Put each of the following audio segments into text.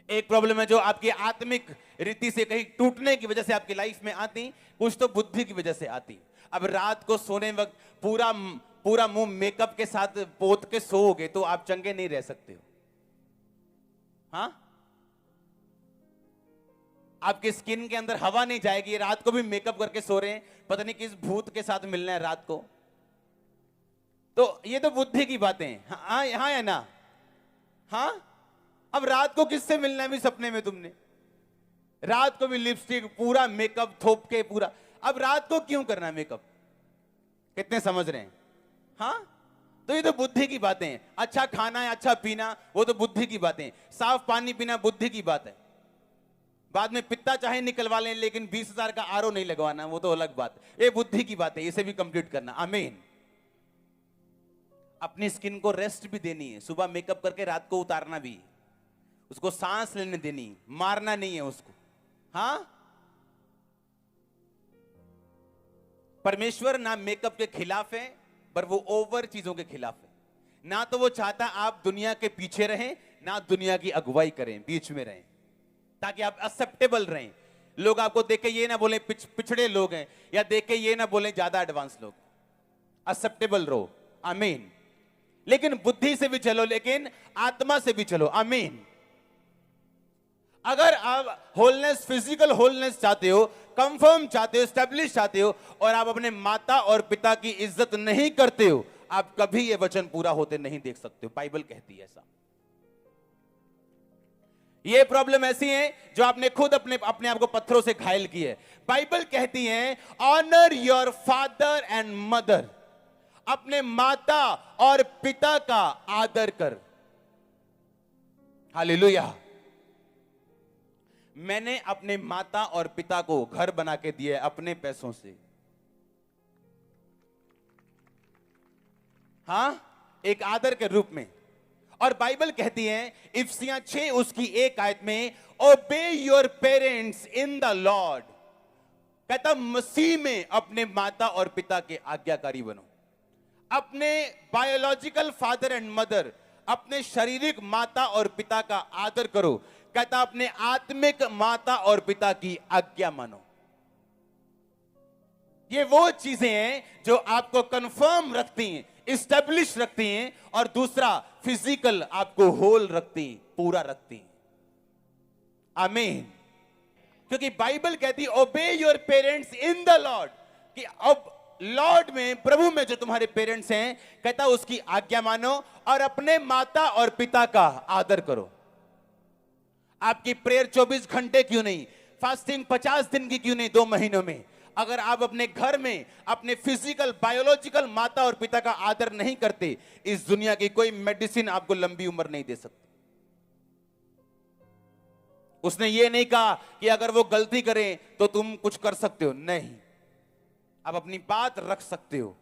एक प्रॉब्लम है जो आपकी आत्मिक रीति से कहीं टूटने की वजह से आपकी लाइफ में आती, कुछ तो बुद्धि की वजह से आती। अब रात को सोने वक्त पूरा पूरा मुंह मेकअप के साथ पोत के सोओगे तो आप चंगे नहीं रह सकते हो। हाँ, आपकी स्किन के अंदर हवा नहीं जाएगी। रात को भी मेकअप करके सो रहे हैं, पता नहीं किस भूत के साथ मिलना है रात को। तो ये तो बुद्धि की बातें हैं। हाँ, हाँ या ना? हाँ, अब रात को किससे मिलना है भी सपने में तुमने? रात को भी लिपस्टिक, पूरा मेकअप थोप के पूरा। अब रात को क्यों करना है मेकअप? कितने समझ रहे हैं? हाँ, तो ये तो बुद्धि की बातें हैं। अच्छा खाना है, अच्छा पीना, वो तो बुद्धि की बातें हैं। साफ पानी पीना बुद्धि की बात है। बाद में पित्ता चाहे निकलवा लें, लेकिन 20,000 का आरओ नहीं लगवाना, वो तो अलग बात है। ये बुद्धि की बात है, इसे भी कंप्लीट करना। आमीन। अपनी स्किन को रेस्ट भी देनी है, सुबह मेकअप करके रात को उतारना भी, उसको सांस लेने देनी, मारना नहीं है उसको। हाँ, परमेश्वर ना मेकअप के खिलाफ है, पर वो ओवर चीजों के खिलाफ है। ना तो वो चाहता आप दुनिया के पीछे रहें, ना दुनिया की अगुवाई करें, बीच में रहें, ताकि आप एक्सेप्टेबल रहें। लोग आपको देख के ये ना बोले पिछड़े लोग हैं, या देख के ये ना बोले ज्यादा एडवांस लोग। एक्सेप्टेबल रहो। आमीन। लेकिन बुद्धि से भी चलो, लेकिन आत्मा से भी चलो। आमीन। अगर आप होलनेस, फिजिकल होलनेस चाहते हो, कंफर्म चाहते हो, स्टैब्लिश चाहते हो, और आप अपने माता और पिता की इज्जत नहीं करते हो, आप कभी ये वचन पूरा होते नहीं देख सकते हो। बाइबल कहती है ऐसा। ये प्रॉब्लम ऐसी है जो आपने खुद अपने आप को पत्थरों से घायल की है। बाइबल कहती है honour your father and mother, अपने माता और पिता का आदर कर। हालेलुया। मैंने अपने माता और पिता को घर बना के दिया है अपने पैसों से। हां, एक आदर के रूप में। और बाइबल कहती है इफिसियां 6 उसकी 1 आयत में, ओबे your parents in the Lord. कहता मसीह में अपने माता और पिता के आज्ञाकारी बनो। अपने बायोलॉजिकल फादर एंड मदर, अपने शारीरिक माता और पिता का आदर करो। कहता अपने आत्मिक माता और पिता की आज्ञा मानो। ये वो चीजें हैं जो आपको कंफर्म रखती हैं, इस्टेब्लिश रखती हैं, और दूसरा फिजिकल आपको होल रखती हैं, पूरा रखती हैं। आमीन। क्योंकि बाइबल कहती है ओबे your parents in the Lord, कि अब लॉर्ड में, प्रभु में जो तुम्हारे पेरेंट्स हैं, कहता उसकी आज्ञा मानो और अपने माता और पिता का आदर करो। आपकी प्रेयर 24 घंटे क्यों नहीं, फास्टिंग 50 दिन की क्यों नहीं 2 महीनों में, अगर आप अपने घर में अपने फिजिकल बायोलॉजिकल माता और पिता का आदर नहीं करते, इस दुनिया की कोई मेडिसिन आपको लंबी उम्र नहीं दे सकती। उसने ये नहीं कहा कि अगर वो गलती करें तो तुम कुछ कर सकते हो, नहीं। आप अपनी बात रख सकते हो,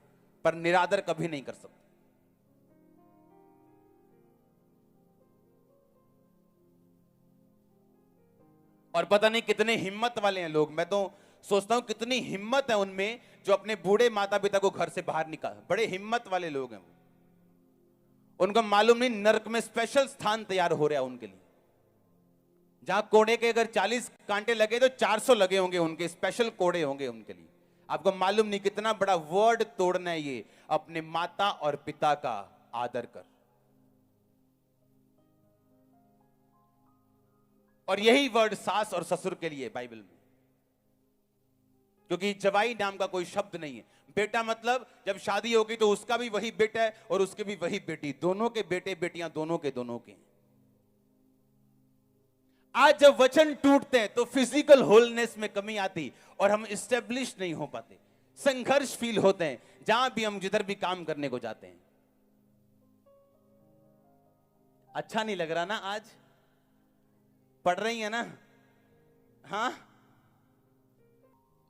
पर निरादर कभी नहीं कर सकते। और पता नहीं कितने हिम्मत वाले हैं लोग, मैं तो सोचता हूं कितनी हिम्मत है उनमें जो अपने बूढ़े माता पिता को घर से बाहर निकाल। बड़े हिम्मत वाले लोग हैं वो। उनको मालूम नहीं नरक में स्पेशल स्थान तैयार हो रहा है उनके लिए। जहां कोड़े के अगर 40 कांटे लगे तो 400 लगे होंगे, उनके स्पेशल कोड़े होंगे उनके लिए। आपको मालूम नहीं कितना बड़ा वर्ड तोड़ना है ये, अपने माता और पिता का आदर कर। और यही वर्ड सास और ससुर के लिए बाइबल में, क्योंकि जवाई नाम का कोई शब्द नहीं है। बेटा मतलब जब शादी होगी तो उसका भी वही बेटा है और उसके भी वही बेटी, दोनों के बेटे बेटियां दोनों के। आज जब वचन टूटते हैं तो फिजिकल होलनेस में कमी आती और हम इस्टेब्लिश नहीं हो पाते, संघर्ष फील होते हैं जहां भी हम जिधर भी काम करने को जाते हैं। अच्छा नहीं लग रहा ना? आज पढ़ रही है ना? हाँ,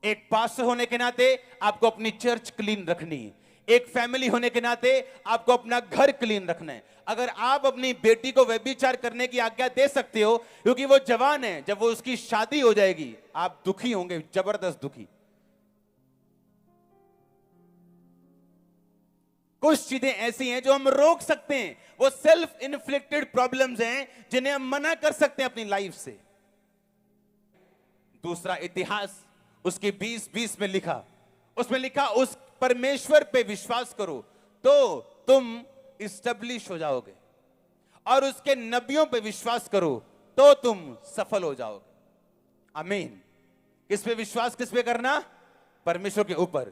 एक पास्टर होने के नाते आपको अपनी चर्च क्लीन रखनी है। एक फैमिली होने के नाते आपको अपना घर क्लीन रखना है। अगर आप अपनी बेटी को व्यभिचार करने की आज्ञा दे सकते हो क्योंकि वो जवान है, जब वो उसकी शादी हो जाएगी आप दुखी होंगे, जबरदस्त दुखी। कुछ चीजें ऐसी हैं जो हम रोक सकते हैं, वो सेल्फ इन्फ्लिक्टेड प्रॉब्लम्स हैं जिन्हें हम मना कर सकते हैं अपनी लाइफ से। दूसरा इतिहास उसके 20:20 में लिखा, उसमें लिखा उस परमेश्वर पे विश्वास करो तो तुम इस्टेब्लिश हो जाओगे, और उसके नबियों पे विश्वास करो तो तुम सफल हो जाओगे। आमीन। किस पे विश्वास, किस पे करना? परमेश्वर के ऊपर।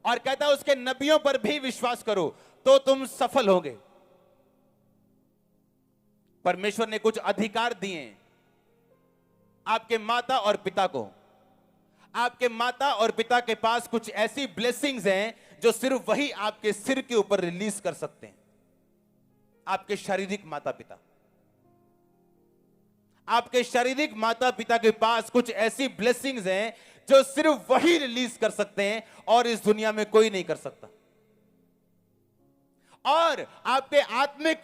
और कहता है उसके नबियों पर भी विश्वास करो तो तुम सफल होगे। परमेश्वर ने कुछ अधिकार दिए आपके माता और पिता को। आपके माता और पिता के पास कुछ ऐसी ब्लेसिंग्स हैं जो सिर्फ वही आपके सिर के ऊपर रिलीज कर सकते हैं। आपके शारीरिक माता पिता, आपके शारीरिक माता पिता के पास कुछ ऐसी ब्लेसिंग्स हैं जो सिर्फ वही रिलीज कर सकते हैं और इस दुनिया में कोई नहीं कर सकता। और आपके आत्मिक,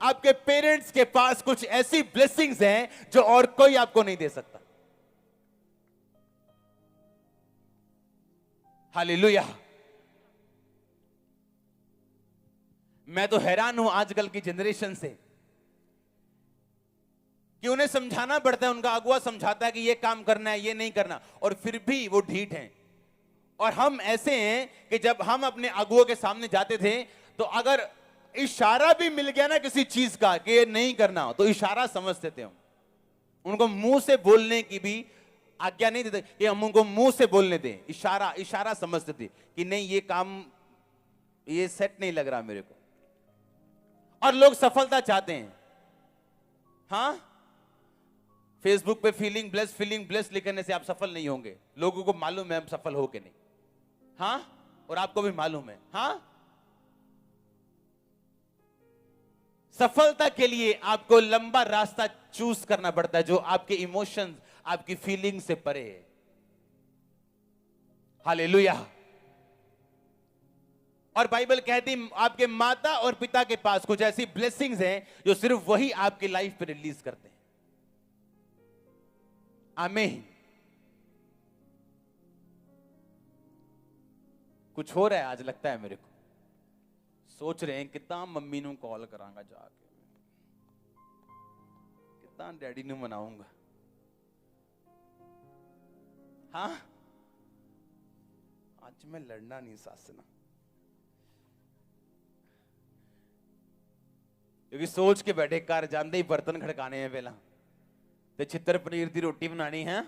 आपके पेरेंट्स के पास कुछ ऐसी ब्लेसिंग्स हैं जो और कोई आपको नहीं दे सकता। हालेलुया। मैं तो हैरान हूं आजकल की जनरेशन से कि उन्हें समझाना पड़ता है, उनका अगुआ समझाता है कि ये काम करना है, ये नहीं करना, और फिर भी वो ढीठ हैं। और हम ऐसे हैं कि जब हम अपने अगुओं के सामने जाते थे तो अगर इशारा भी मिल गया ना किसी चीज का कि ये नहीं करना, तो इशारा समझते थे हम। उनको मुंह से बोलने की भी आज्ञा नहीं देते कि हम उनको मुंह से बोलने दें, इशारा इशारा समझते थे कि नहीं ये काम, ये सेट नहीं लग रहा मेरे को। और लोग सफलता चाहते हैं। हां, फेसबुक पे फीलिंग ब्लेस लिखने से आप सफल नहीं होंगे। लोगों को मालूम है हम सफल हो के नहीं। हां, और आपको भी मालूम है। हां, सफलता के लिए आपको लंबा रास्ता चूज करना पड़ता है जो आपके इमोशंस, आपकी फीलिंग से परे है। हालेलुया। और बाइबल कहती आपके माता और पिता के पास कुछ ऐसी ब्लेसिंग्स हैं जो सिर्फ वही आपकी लाइफ पे रिलीज करते हैं। आमीन। कुछ हो रहा है आज, लगता है मेरे को। सोच रहे हैं कितना मम्मी नु कॉल करांगा जाके, कितना डैडी नु मनाऊंगा। हाँ, आज मैं लड़ना नहीं सास से ना, क्योंकि सोच के बैठे घर जाते ही बर्तन खड़काने हैं पहला, ते छितर पनीर की रोटी बनानी है,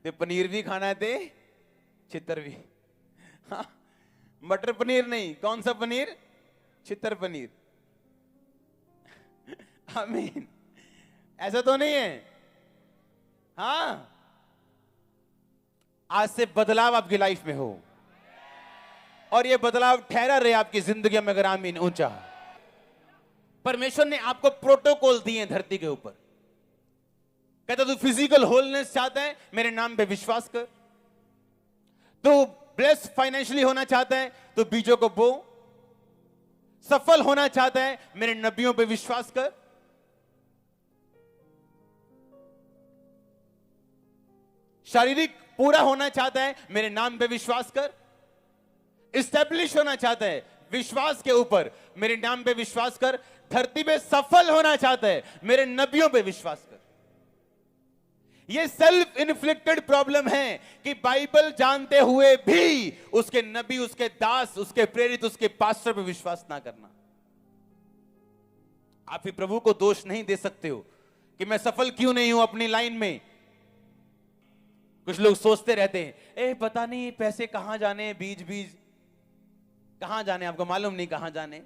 ते पनीर भी खाना है, ते छितर भी। हाँ, मटर पनीर नहीं, कौन सा पनीर? छितर पनीर। आमीन। ऐसा तो नहीं है। हाँ, आज से बदलाव आपकी लाइफ में हो, और ये बदलाव ठहरा रहे आपकी जिंदगी में। अगर आमीन ऊंचा। परमेश्वर ने आपको प्रोटोकॉल दिए धरती के ऊपर। कहता तू फिजिकल होलनेस चाहता है, मेरे नाम पे विश्वास कर। तू ब्लेस फाइनेंशियली होना चाहता है तो बीजों को बो। सफल होना चाहता है, मेरे नबियों पे विश्वास कर। शारीरिक पूरा होना चाहता है, मेरे नाम पे विश्वास कर। इस्टेब्लिश होना चाहता है विश्वास के ऊपर, मेरे नाम पे विश्वास कर। धरती पे सफल होना चाहता है, मेरे नबियों पे विश्वास कर। ये सेल्फ इन्फ्लिक्टेड प्रॉब्लम है कि बाइबल जानते हुए भी उसके नबी, उसके दास, उसके प्रेरित, उसके पास्टर पे विश्वास ना करना। आप ही प्रभु को दोष नहीं दे सकते हो कि मैं सफल क्यों नहीं हूं अपनी लाइन में। कुछ लोग सोचते रहते हैं ए पता नहीं पैसे कहां जाने, बीज कहां जाने, आपको मालूम नहीं कहां जाने।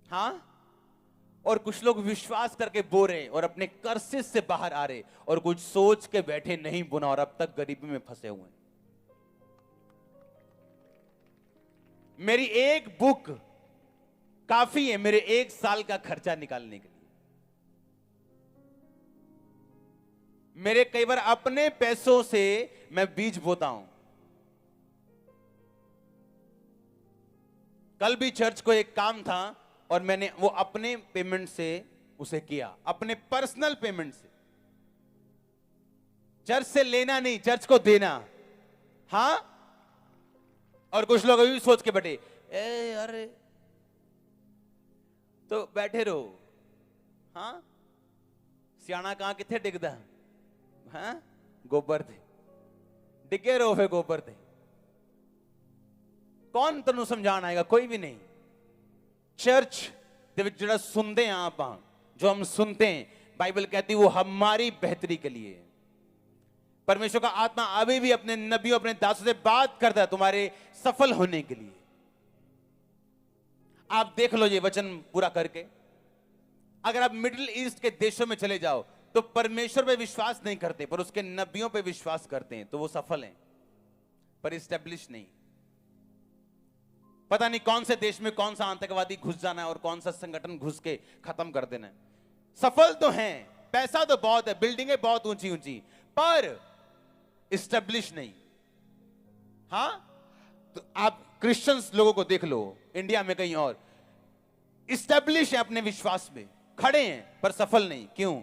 हां, और कुछ लोग विश्वास करके बो रहे और अपने कर्सेस से बाहर आ रहे, और कुछ सोच के बैठे नहीं बुना और अब तक गरीबी में फंसे हुए हैं। मेरी एक बुक काफी है मेरे 1 साल का खर्चा निकालने के लिए। मेरे कई बार अपने पैसों से मैं बीज बोता हूं। कल भी चर्च को एक काम था और मैंने वो अपने पेमेंट से उसे किया, अपने पर्सनल पेमेंट से। चर्च से लेना नहीं, चर्च को देना। हां, और कुछ लोग अभी भी सोच के बैठे ए अरे तो बैठे रहो। हाँ, सियाना कहां किथे डिगदा, हाँ गोबर ते डिगे रहो, फिर गोबर ते कौन तेनों समझाना आएगा? कोई भी नहीं। चर्च दे विच जिहड़ा सुनते हैं आप, जो हम सुनते हैं, बाइबल कहती वो हमारी बेहतरी के लिए। परमेश्वर का आत्मा अभी भी अपने नबियों, अपने दासों से बात करता है तुम्हारे सफल होने के लिए। आप देख लो ये वचन पूरा करके, अगर आप मिडिल ईस्ट के देशों में चले जाओ तो परमेश्वर पे विश्वास नहीं करते, पर उसके नबियों पे विश्वास करते हैं, तो वो सफल हैं, पर इस्टेब्लिश नहीं। पता नहीं कौन से देश में कौन सा आतंकवादी घुस जाना है और कौन सा संगठन घुस के खत्म कर देना है। सफल तो हैं, पैसा तो बहुत है, बिल्डिंगें बहुत ऊंची ऊंची, पर इस्टेब्लिश नहीं। हाँ, तो आप क्रिश्चियंस लोगों को देख लो, इंडिया में कहीं और, इस्टेब्लिश है, अपने विश्वास में खड़े हैं, पर सफल नहीं। क्यों?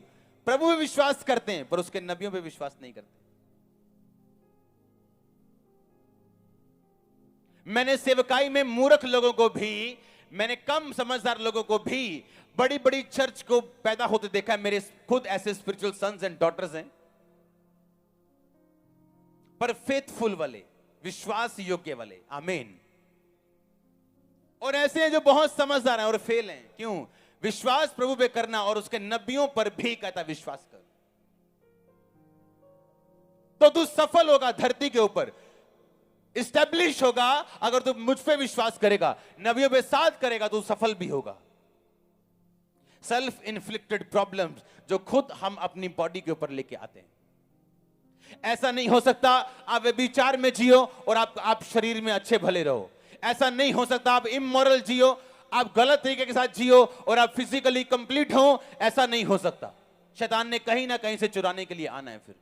प्रभु पे विश्वास करते हैं, पर उसके नबियों पे विश्वास नहीं करते। मैंने सेवकाई में मूर्ख लोगों को भी, मैंने कम समझदार लोगों को भी बड़ी बड़ी चर्च को पैदा होते देखा है। मेरे खुद ऐसे स्पिरिचुअल सन्स एंड डॉटर्स हैं, पर फेथफुल वाले, विश्वास योग्य वाले। आमीन। और ऐसे हैं जो बहुत समझदार हैं और फेल हैं। क्यों? विश्वास प्रभु पे करना, और उसके नबियों पर भी कहता विश्वास कर, तो तू सफल होगा धरती के ऊपर, इस्टेब्लिश होगा। अगर तू मुझ पे विश्वास करेगा, नबियों पे साथ करेगा, तो सफल भी होगा। सेल्फ इन्फ्लिक्टेड प्रॉब्लम्स जो खुद हम अपनी बॉडी के ऊपर लेके आते हैं। ऐसा नहीं हो सकता आप व्यभिचार में जियो और आप शरीर में अच्छे भले रहो। ऐसा नहीं हो सकता आप इमोरल जियो, आप गलत तरीके के साथ जियो और आप फिजिकली कंप्लीट हो। ऐसा नहीं हो सकता। शैतान ने कहीं ना कहीं से चुराने के लिए आना है। फिर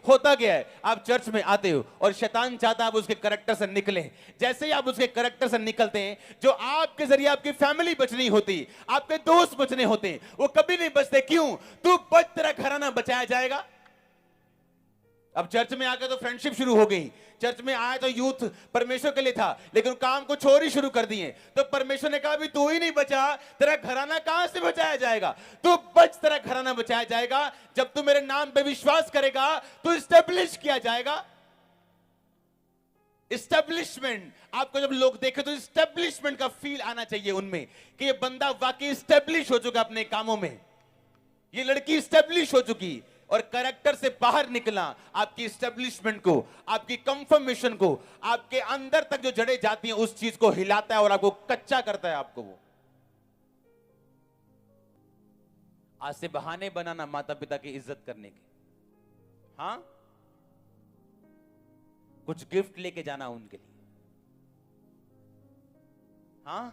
होता क्या है, आप चर्च में आते हो और शैतान चाहता है आप उसके करैक्टर से निकले। जैसे ही आप उसके करैक्टर से निकलते हैं, जो आपके जरिए आपकी फैमिली बचनी होती, आपके दोस्त बचने होते हैं, वो कभी नहीं बचते। क्यों? तू बच, तेरा घराना बचाया जाएगा। अब चर्च में आकर तो फ्रेंडशिप शुरू हो गई। चर्च में आया तो यूथ परमेश्वर के लिए था, लेकिन काम को छोड़ शुरू कर दिए। तो परमेश्वर ने कहा भी तू ही नहीं बचा, तेरा घराना कहां से बचाया जाएगा? तू बच, तेरा घराना बचाया जाएगा। जब तू मेरे नाम पे विश्वास करेगा तो इस्टेब्लिश किया जाएगा। इस्टेब्लिशमेंट, आपको जब लोग देखे तो इस्टेब्लिशमेंट का फील आना चाहिए उनमें, कि ये बंदा वाकई इस्टेब्लिश हो चुका अपने कामों में, ये लड़की इस्टेब्लिश हो चुकी। और कैरेक्टर से बाहर निकलना आपकी इस्टेब्लिशमेंट को, आपकी कंफर्मेशन को, आपके अंदर तक जो जड़ें जाती हैं उस चीज को हिलाता है और आपको कच्चा करता है। आपको वो आज से बहाने बनाना माता पिता की इज्जत करने के, हाँ, कुछ गिफ्ट लेके जाना उनके लिए, हाँ,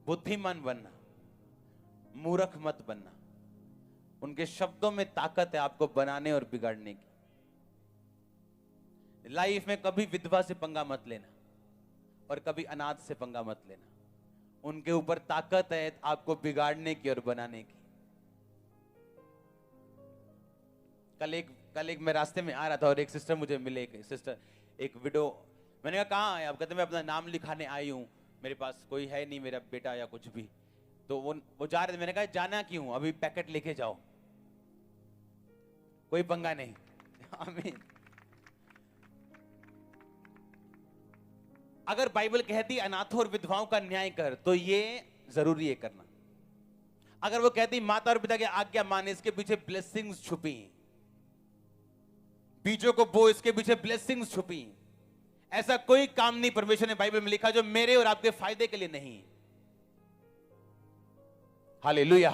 बुद्धिमान बनना, मूर्ख मत बनना। उनके शब्दों में ताकत है आपको बनाने और बिगाड़ने की। लाइफ में कभी विधवा से पंगा मत लेना और कभी अनाथ से पंगा मत लेना। उनके ऊपर ताकत है आपको बिगाड़ने की और बनाने की। कल एक मैं रास्ते में आ रहा था और एक सिस्टर मुझे मिले, एक विडो। मैंने कहा कहाँ आए आप? कहते मैं अपना नाम लिखाने आई हूं, मेरे पास कोई है नहीं, मेरा बेटा या कुछ भी। तो वो जा रहे थे। मैंने कहा जाना क्यों? अभी पैकेट लेके जाओ, कोई पंगा नहीं। आमीन। अगर बाइबल कहती अनाथों और विधवाओं का न्याय कर, तो ये जरूरी है करना। अगर वो कहती माता और पिता की आज्ञा मान, इसके पीछे ब्लेसिंग्स छुपी, बीजों को बो, इसके पीछे ब्लेसिंग्स छुपी। ऐसा कोई काम नहीं परमेश्वर ने बाइबल में लिखा जो मेरे और आपके फायदे के लिए नहीं। हालेलुया।